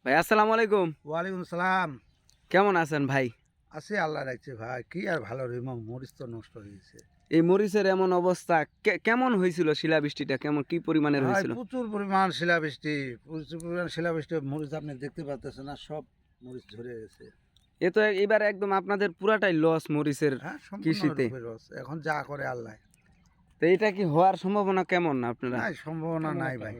ভাই আসসালামু আলাইকুম। ওয়ালাইকুম সালাম। কেমন আছেন ভাই? আছি আল্লাহ রাখছে ভাই। কি আর ভালো রে মরিচ তো নষ্ট হয়ে গেছে। এই মরিচের এমন অবস্থা কেমন হয়েছিল শিলাবৃষ্টিটা কেমন কি পরিমাণের ভাই হয়েছিল? প্রচুর পরিমাণ শিলাবৃষ্টি, প্রচুর পরিমাণ শিলাবৃষ্টি মরিচ আপনি দেখতে পারতেছেন না সব মরিচ ঝরে গেছে। এ তো এবার একদম আপনাদের পুরাটাই লস মরিচের হ্যাঁ, কৃষিতে। সম্পূর্ণরূপে লস। এখন যা করে আল্লাহ। তো এটা কি হওয়ার সম্ভাবনা কেমন আপনারা? নাই সম্ভাবনা নাই ভাই।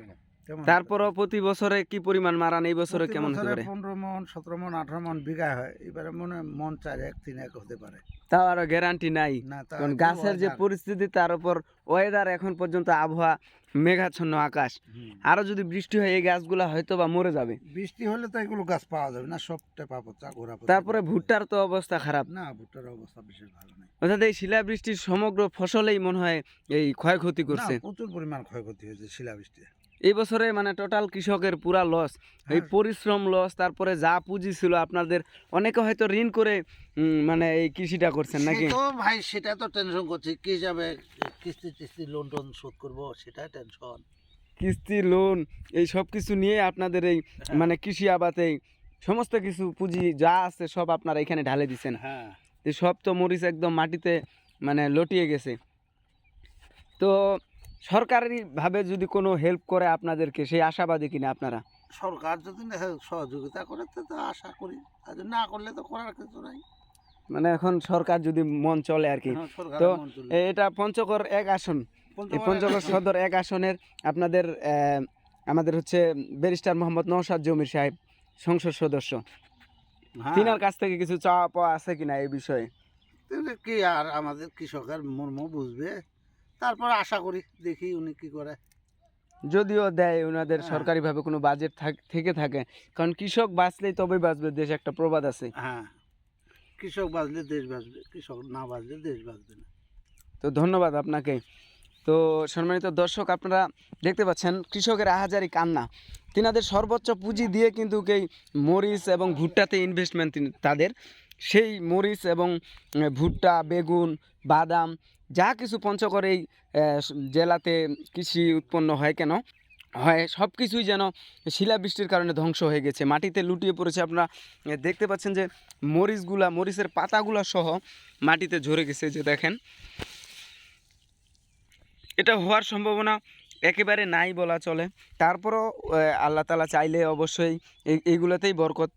তেমন একটা তারপরও প্রতি বছরে কি পরিমাণ মারান এই বছরে প্রতি কেমন হতে বছরে পারে? ১৫ মণ, ১৭ মণ, ১৮ মণ বিঘা হয়। এবারে মনে হয় মণ ৪ ১, ৩ ১ হতে পারে। তাও আরো গ্যারান্টি নাই। না তা কারণ কি গাছের যে ওয়েদার। পরিস্থিতি তার উপর ওয়েদার এখন পর্যন্ত আবহাওয়া মেঘাচ্ছন্ন আকাশ। হুম। আরো যদি বৃষ্টি হয় এই গাছগুলা হয়তো বা মরে যাবে। বৃষ্টি হলে তো এগুলো গাছ পাওয়া যাবে না, সব টেপা পচা ঘোরা পচা। তারপরে ভুট্টার তো অবস্থা খারাপ। না, ভুট্টার অবস্থা বিশেষ ভালো নেই। অর্থাৎ এই শিলাবৃষ্টির সমগ্র ফসলেই মনে হয় এই ক্ষয়ক্ষতি না, করছে। প্রচুর পরিমাণ ক্ষয়ক্ষতি হয়েছে শিলাবৃষ্টি। এই বছরে মানে টোটাল কৃষকের পুরা লস। এই হ্যাঁ, পরিশ্রম লস, তারপরে যা পুঁজি ছিল আপনাদের, অনেকে হয়তো ঋণ করে মানে এই কৃষিটা করছেন সে নাকি? তো ভাই সেটা তো টেনশন করছি কি হিসাবে কিস্তি লোন টোন শোধ করবো সেটাই টেনশন। কিস্তি, লোন এই সব কিছু নিয়ে আপনাদের এই মানে কৃষি আবাদে সমস্ত কিছু পুঁজি যা আছে সব আপনারা এখানে ঢালে দিছেন। হ্যাঁ, এই সব তো মরিচ একদম মাটিতে মানে লটিয়ে গেছে। তো সরকারিভাবে যদি কোনো হেল্প করে আপনাদেরকে সেই আশাবাদী কিনা আপনারা? সরকার যদি না সহযোগিতা করে তো আশা করি, আর যদি না করলে তো করার কিছু নাই। মানে এখন সরকার যদি মন চলে আর কি। হ্যাঁ, তো সরকারের মন চলে। এটা পঞ্চগড় ১ আসন। এই পঞ্চগড় পঞ্চগড় সদর ১ আসনের আপনাদের আমাদের হচ্ছে ব্যারিস্টার মোহাম্মদ নওশাদ জমির সাহেব সংসদ সদস্য। হ্যাঁ, তিনার কাছ থেকে কিছু চাওয়া পাওয়া আছে কিনা এই বিষয়ে? তাহলে কি আর আমাদের কৃষকের মর্ম বুঝবে, তারপর আশা করি দেখি উনি কি করে। যদিও দেয় ওনাদের হ্যাঁ, সরকারিভাবে কোনো বাজেট থেকে থাকে। কারণ কৃষক বাঁচলেই তবেই বাঁচবে দেশ, একটা প্রবাদ আছে। হ্যাঁ, কৃষক বাঁচলে দেশ বাঁচবে, কৃষক না বাঁচলে দেশ বাঁচবে না। তো ধন্যবাদ আপনাকে। তো সম্মানিত দর্শক, আপনারা দেখতে পাচ্ছেন কৃষকের আহাজারি কান্না। তিনাদের সর্বোচ্চ পুঁজি দিয়ে কিন্তু এই মরিচ এবং ভুট্টাতে ইনভেস্টমেন্ট তাদের সেই মরিচ এবং ভুট্টা, বেগুন, বাদাম যা কিছু পঞ্চগড় এই জেলাতে কৃষি উৎপন্ন হয় কেন হয় সব কিছুই যেন শিলাবৃষ্টির কারণে ধ্বংস হয়ে গেছে, মাটিতে লুটিয়ে পড়েছে। আপনারা দেখতে পাচ্ছেন যে মরিচের পাতাগুলা সহ মাটিতে ঝরে গেছে, যে দেখেন। এটা হওয়ার সম্ভাবনা একেবারে নাই বলা চলে। তারপরও আল্লাহ তাআলা চাইলে অবশ্যই এইগুলোতেই বরকত